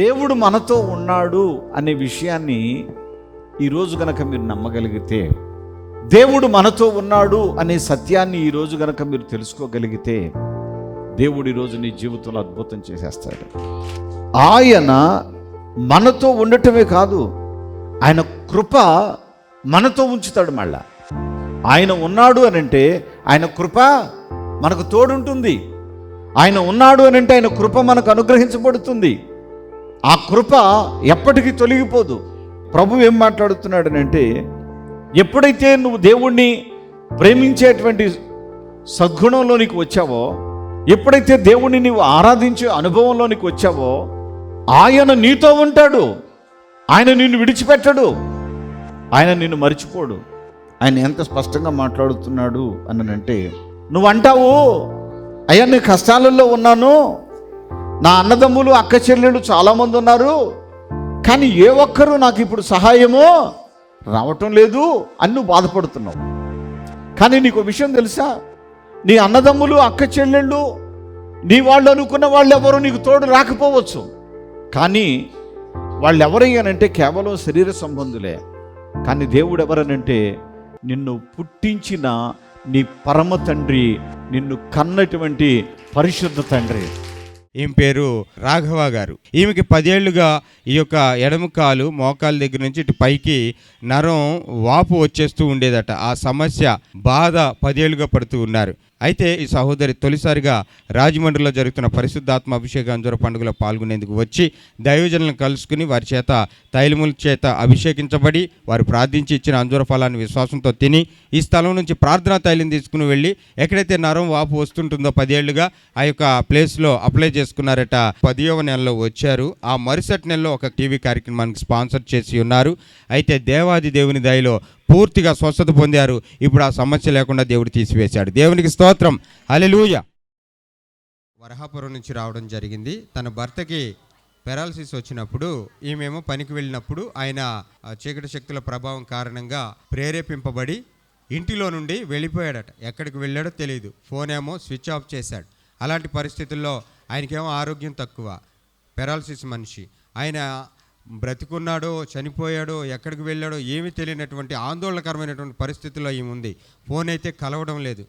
దేవుడు మనతో ఉన్నాడు అనే విషయాన్ని ఈరోజు గనక మీరు నమ్మగలిగితే, దేవుడు మనతో ఉన్నాడు అనే సత్యాన్ని ఈరోజు గనక మీరు తెలుసుకోగలిగితే, దేవుడు ఈరోజు నీ జీవితంలో అద్భుతం చేసేస్తాడు. ఆయన మనతో ఉండటమే కాదు, ఆయన కృప మనతో ఉంచుతాడు. మళ్ళా ఆయన ఉన్నాడు అని అంటే ఆయన కృప మనకు తోడుంటుంది. ఆయన ఉన్నాడు అని అంటే ఆయన కృప మనకు అనుగ్రహించబడుతుంది. ఆ కృప ఎప్పటికీ తొలగిపోదు. ప్రభు ఏం మాట్లాడుతున్నాడు అంటే, ఎప్పుడైతే నువ్వు దేవుణ్ణి ప్రేమించేటువంటి సద్గుణంలోనికి వచ్చావో, ఎప్పుడైతే దేవుణ్ణి నీవు ఆరాధించే అనుభవంలోనికి వచ్చావో, ఆయన నీతో ఉంటాడు. ఆయన నిన్ను విడిచిపెట్టడు, ఆయన నిన్ను మర్చిపోడు. ఆయన ఎంత స్పష్టంగా మాట్లాడుతున్నాడు అని అంటే, నువ్వు అంటావు, అయ్యా నేను కష్టాలలో ఉన్నాను, నా అన్నదమ్ములు అక్క చెల్లెళ్ళు చాలామంది ఉన్నారు, కానీ ఏ ఒక్కరూ నాకు ఇప్పుడు సహాయమో రావటం లేదు అని నువ్వు బాధపడుతున్నావు. కానీ నీకు విషయం తెలుసా, నీ అన్నదమ్ములు అక్క చెల్లెళ్ళు నీ వాళ్ళు అనుకున్న వాళ్ళు ఎవరు నీకు తోడు రాకపోవచ్చు, కానీ వాళ్ళు ఎవరయ్యానంటే కేవలం శరీర సంబంధులే. కానీ దేవుడు ఎవరనంటే, నిన్ను పుట్టించిన నీ పరమ తండ్రి, నిన్ను కన్నటువంటి పరిశుద్ధ తండ్రి. ఈమె పేరు రాఘవ గారు. ఈమెకి 10 ఏళ్లుగా ఈ యొక్క ఎడమ కాలు మోకాల దగ్గర నుంచి ఇటు పైకి నరం వాపు వచ్చేస్తూ ఉండేదట. ఆ సమస్య బాధ 10 ఏళ్లుగా పడుతూ ఉన్నారు. అయితే ఈ సహోదరి తొలిసారిగా రాజమండ్రిలో జరుగుతున్న పరిశుద్ధాత్మ అభిషేక అంజూర పండుగలో పాల్గొనేందుకు వచ్చి దైవజనులను కలుసుకుని వారి చేత తైలముల చేత అభిషేకించబడి వారు ప్రార్థించి ఇచ్చిన అంజూర ఫలాన్ని విశ్వాసంతో తిని ఈ స్థలం నుంచి ప్రార్థనా తైలం తీసుకుని వెళ్ళి ఎక్కడైతే నరం వాపు వస్తుంటుందో 10 ఏళ్లుగా ఆ యొక్క ప్లేస్లో అప్లై చేసుకున్నారట. 10వ నెలలో వచ్చారు. ఆ మరుసటి నెలలో ఒక టీవీ కార్యక్రమానికి స్పాన్సర్ చేసి ఉన్నారు. అయితే దేవాది దేవుని దయలో పూర్తిగా స్వస్థత పొందారు. ఇప్పుడు ఆ సమస్య లేకుండా దేవుడు తీసివేశాడు. దేవునికి స్తోత్రం, హల్లెలూయా. వరహాపురం నుంచి రావడం జరిగింది. తన భర్తకి పెరాలసిస్ వచ్చినప్పుడు ఈమెమో పనికి వెళ్ళినప్పుడు ఆయన చీకటి శక్తుల ప్రభావం కారణంగా ప్రేరేపింపబడి ఇంటిలో నుండి వెళ్ళిపోయాడట. ఎక్కడికి వెళ్ళాడో తెలియదు. ఫోన్ ఏమో స్విచ్ ఆఫ్ చేశాడు. అలాంటి పరిస్థితుల్లో ఆయనకేమో ఆరోగ్యం తక్కువ, పెరాలసిస్ మనిషి. ఆయన బ్రతికున్నాడో చనిపోయాడో ఎక్కడికి వెళ్ళాడో ఏమీ తెలియనటువంటి ఆందోళనకరమైనటువంటి పరిస్థితుల్లో ఏముంది. ఫోన్ అయితే కలవడం లేదు.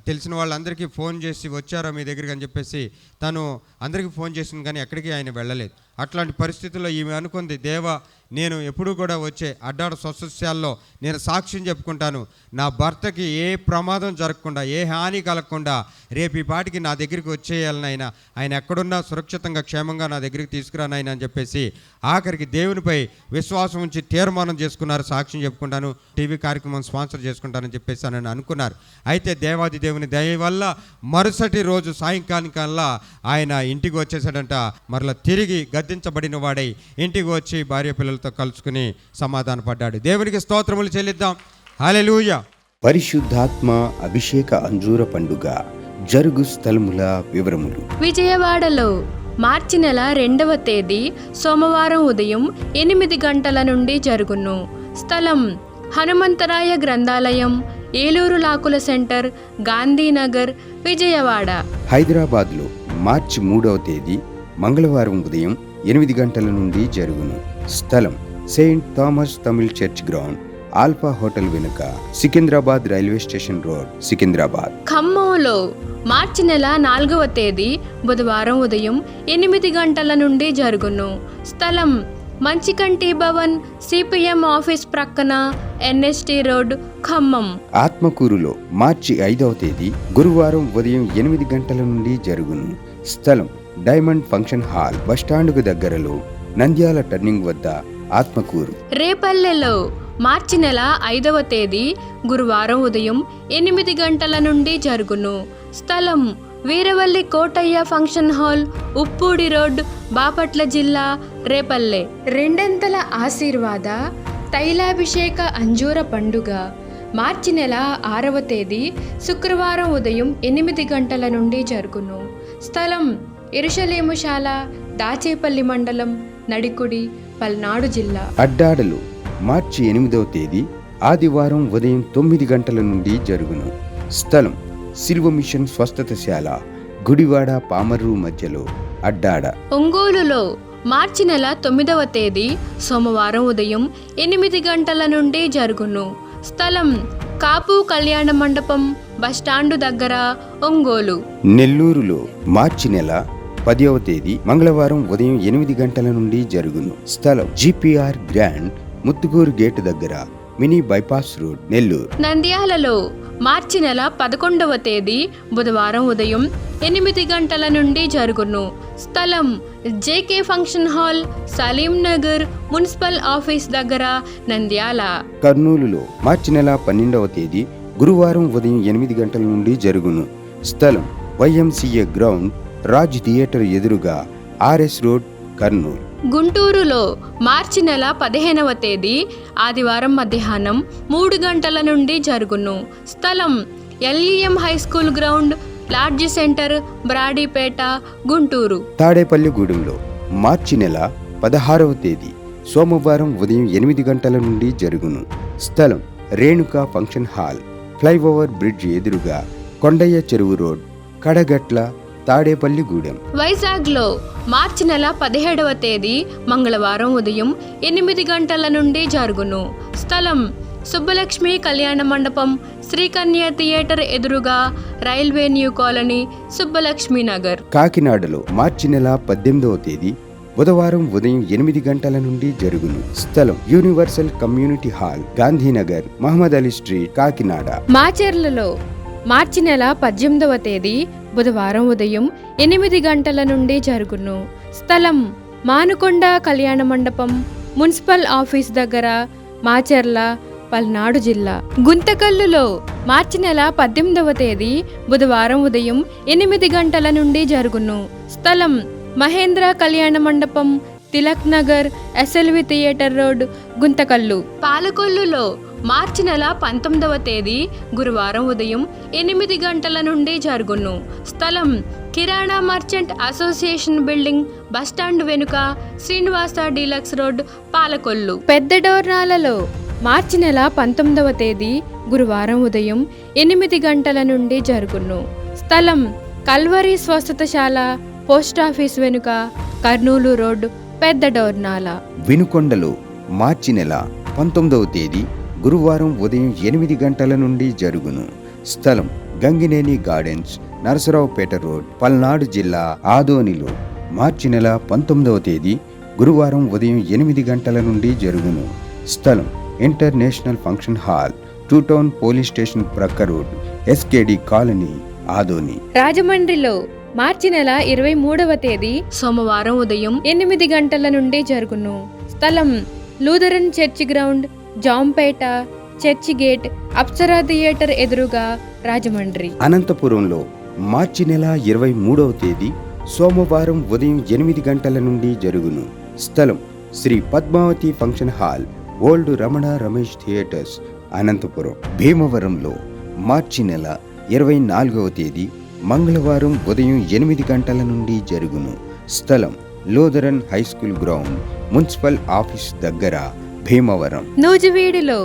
తెలిసిన వాళ్ళందరికీ ఫోన్ చేసి వచ్చారా మీ దగ్గరికి అని చెప్పేసి తను అందరికీ ఫోన్ చేసింది, కానీ ఎక్కడికి ఆయన వెళ్ళలేదు. అట్లాంటి పరిస్థితుల్లో ఈమె అనుకుంది, దేవా నేను ఎప్పుడూ కూడా వచ్చే అడ్డాడ స్వస్థశాల్లో నేను సాక్ష్యం చెప్పుకుంటాను, నా భర్తకి ఏ ప్రమాదం జరగకుండా ఏ హాని కలగకుండా రేపు ఈ పాటికి నా దగ్గరికి వచ్చేయాలనైనా, ఆయన ఎక్కడున్నా సురక్షితంగా క్షేమంగా నా దగ్గరికి తీసుకురానైనా అని చెప్పేసి ఆఖరికి దేవునిపై విశ్వాసం ఉంచి తీర్మానం చేసుకున్నారు. సాక్ష్యం చెప్పుకుంటాను, టీవీ కార్యక్రమం స్పాన్సర్ చేసుకుంటానని చెప్పేసి అని అనుకున్నారు. అయితే దేవాది దేవుని దయ వల్ల మరుసటి రోజు సాయంకాలికల్లా ఆయన ఇంటికి వచ్చేసాడంట. మరలా తిరిగి గద్దించబడిన వాడై ఇంటికి వచ్చి భార్య పిల్లలతో కలుసుకుని సమాధాన పడ్డాడు. దేవునికి స్తోత్రములు చెల్లిద్దాం, హల్లెలూయా. పరిశుద్ధాత్మ అభిషేక అంజూర పండుగ జరుగు స్థలముల వివరములు. విజయవాడలో మార్చి నెల 2వ తేదీ సోమవారం ఉదయం 8 గంటల నుండి జరుగును. స్థలం హనుమంతరాయ గ్రంథాలయం, ఏలూరు లాకుల సెంటర్, గాంధీనగర్, విజయవాడ. హైదరాబాద్లో మార్చి 3వ తేదీ మంగళవారం ఉదయం 8 గంటల నుండి జరుగును. స్థలం saint Thomas Tamil church ground, alpha hotel వెనుక, Secunderabad railway station road, Secunderabad. ఖమ్మంలో మార్చి నెల 4వ తేదీ బుధవారం ఉదయం 8 గంటల నుండి జరుగును. స్థలం మంచికంటి భవన్, సిపిఎం ఆఫీస్ ప్రక్కన, ఎన్ఎస్టీ రోడ్, ఖమ్మం. ఆత్మకూరులో మార్చి 5వ తేదీ గురువారం ఉదయం 8 గంటల నుండి జరుగును. స్థలం డైమండ్ ఫంక్షన్ హాల్, బస్టాండుకు దగ్గరలో, నంద్యాల టర్నింగ్ వద్ద, ఆత్మకూరు. రేపల్లెలో మార్చి నెల 5వ తేదీ గురువారం ఉదయం 8 గంటల నుండి జరుగును. స్థలం Veeravalli Kotaiah function hall, Uppudi road, Bapatla జిల్లా, రేపల్లె. రెండంతల ఆశీర్వాద తైలాభిషేక అంజూర పండుగ మార్చి నెల 6వ తేదీ శుక్రవారం ఉదయం 8 గంటల నుండి జరుగును. స్థలం యెరూషలేముశాల, దాచేపల్లి మండలం, నడికుడి, పల్నాడు జిల్లా. అడ్డాడలు మార్చి 8వ తేదీ ఆదివారం ఉదయం 9 గంటల నుండి జరుగును. స్థలం సిల్వ మిషన్ స్వస్థతశాల, గుడివాడ పామర్రు మధ్యలో, అడ్డాడ. ఒంగోలులో మార్చి నెల 9వ తేదీ సోమవారం ఉదయం 8 గంటల నుండి జరుగును. స్థలం కాపు కళ్యాణ మండపం, బస్టాండు దగ్గర, ఒంగోలు. నెల్లూరులో మార్చి నెల 10వ తేదీ మంగళవారం ఉదయం 8 గంటల నుండి జరుగును. స్థలం GPR గ్రాండ్, ముత్తుగూరు గేటు దగ్గర, మినీ బైపాస్ రోడ్, నెల్లూరు. నంద్యాలలో మార్చి నెల 11వ తేదీ బుధవారం ఉదయం 8 గంటల నుండి జరుగును. స్థలం JK function hall, Salim Nagar, municipal office దగ్గర, నంద్యాల. కర్నూలులో మార్చి నెల 12వ తేదీ గురువారం ఉదయం 8 గంటల నుండి జరుగును. స్థలం YMCA గ్రౌండ్, రాజ్ థియేటర్ ఎదురుగా, RS రోడ్, కర్నూలు. గుంటూరులో మార్చి నెల 15వ తేదీ ఆదివారం మధ్యాహ్నం 3 గంటల నుండి జరుగును. స్థలం LEM high school ground, lodge centre, Brodipet, Guntur. తాడేపల్లిగూడెంలో మార్చి నెల 16వ తేదీ సోమవారం ఉదయం 8 గంటల నుండి జరుగును. స్థలం Renuka function hall, flyover bridge ఎదురుగా, కొండయ్య చెరువు రోడ్, కడగట్ల, తాడేపల్లిగూడెం. వైజాగ్లో మార్చి నెల 17వ తేదీ మంగళవారం ఉదయం 8 గంటల నుండి జరుగును. స్థలం సుబ్బలక్ష్మి కళ్యాణ మండపం, శ్రీకన్య థియేటర్ ఎదురుగా, railway new colony, Subbalakshmi Nagar. కాకినాడలో మార్చి నెల 18వ తేదీ బుధవారం ఉదయం 8 గంటల నుండి జరుగును. స్థలం universal community hall, Gandhinagar, Mohammed Ali street, Kakinada. మాచర్లలో మార్చి నెల 18వ తేదీ బుధవారం ఉదయం 8 గంటల నుండి జరుగును. స్థలం మానుకొండ కళ్యాణ మండపం, మున్సిపల్ ఆఫీస్ దగ్గర, మాచర్ల, పల్నాడు జిల్లా. గుంతకల్లులో మార్చి నెల 18వ తేదీ బుధవారం ఉదయం 8 గంటల నుండి జరుగును. స్థలం Mahendra Kalyana Mandapam, Tilak Nagar, SLV theatre road, Guntakal. పాలకొల్లులో మార్చి నెల 19వ తేదీ గురువారం ఉదయం 8 గంటల నుండి జరుగును. స్థలం కిరాణా మర్చెంట్ అసోసియేషన్ బిల్డింగ్, బస్టాండ్ వెనుక, శ్రీనివాస డీలక్స్ రోడ్, పాలకొల్లు. పెద్ద డోర్నాలలో మార్చి నెల 19వ తేదీ గురువారం ఉదయం 8 గంటల నుండి జరుగును. స్థలం కల్వరి స్వస్థతశాల, పోస్టాఫీస్ వెనుక, కర్నూలు రోడ్, పెద్ద డోర్నాల. వినుకొండలో మార్చి నెల 19వ తేదీ గురువారం ఉదయం 8 గంటల నుండి జరుగును. స్థలం గంగినేని గార్డెన్స్, నరసరావుపేట రోడ్, పల్నాడు జిల్లా. ఆదోనిలో మార్చి నెల 19వ తేదీ గురువారం ఉదయం 8 గంటల నుండి జరుగును. స్థలం international function hall, 2 town police station ప్రక్క రోడ్, SKD కాలనీ, ఆదోని. రాజమండ్రిలో మార్చి నెల 23వ తేదీ సోమవారం ఉదయం 8 గంటల నుండి జరుగును. స్థలం Lutheran church ground, Jampeta, church gate, Apsara theatre ఎదురుగా, రాజమండ్రి. అనంతపురంలో మార్చి నెల 23వ తేదీ సోమవారం ఉదయం 8 గంటల నుండి జరుగును. స్థలం Shri Padmavati function hall, old Ramana Ramesh theatres, Anantapur. భీమవరంలో మార్చి నెల 24వ తేదీ మంగళవారం ఉదయం 8 గంటల నుండి జరుగును. స్థలం Lutheran high school ground, municipal office దగ్గర, భీమవరం. నూజివీడులో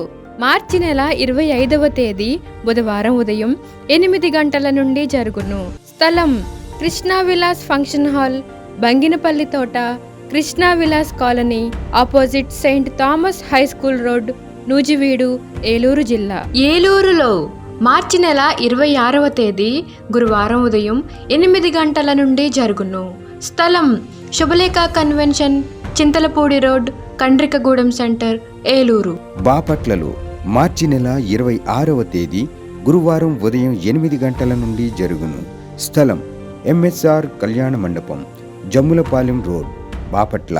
మార్చి నెల 25వ తేదీ బుధవారం ఉదయం 8 గంటల నుండి జరుగును. స్థలం కృష్ణా విలాస్ ఫంక్షన్ హాల్, బంగినపల్లి తోట, Krishna Vilas colony, opposite Saint Thomas high school road, Nuzvid, Eluru జిల్లా. ఏలూరులో మార్చి నెల 26వ తేదీ గురువారం ఉదయం 8 గంటల నుండి జరుగును. స్థలం Shubhalekha convention, Chintalapudi road, Kandrikagudem centre, Eluru. బాపట్లలో మార్చి నెల 26వ తేదీ గురువారం ఉదయం 8 గంటల నుండి జరుగును. స్థలం MSR కళ్యాణ మండపం, జమ్ములపాలెం రోడ్, బాపట్ల.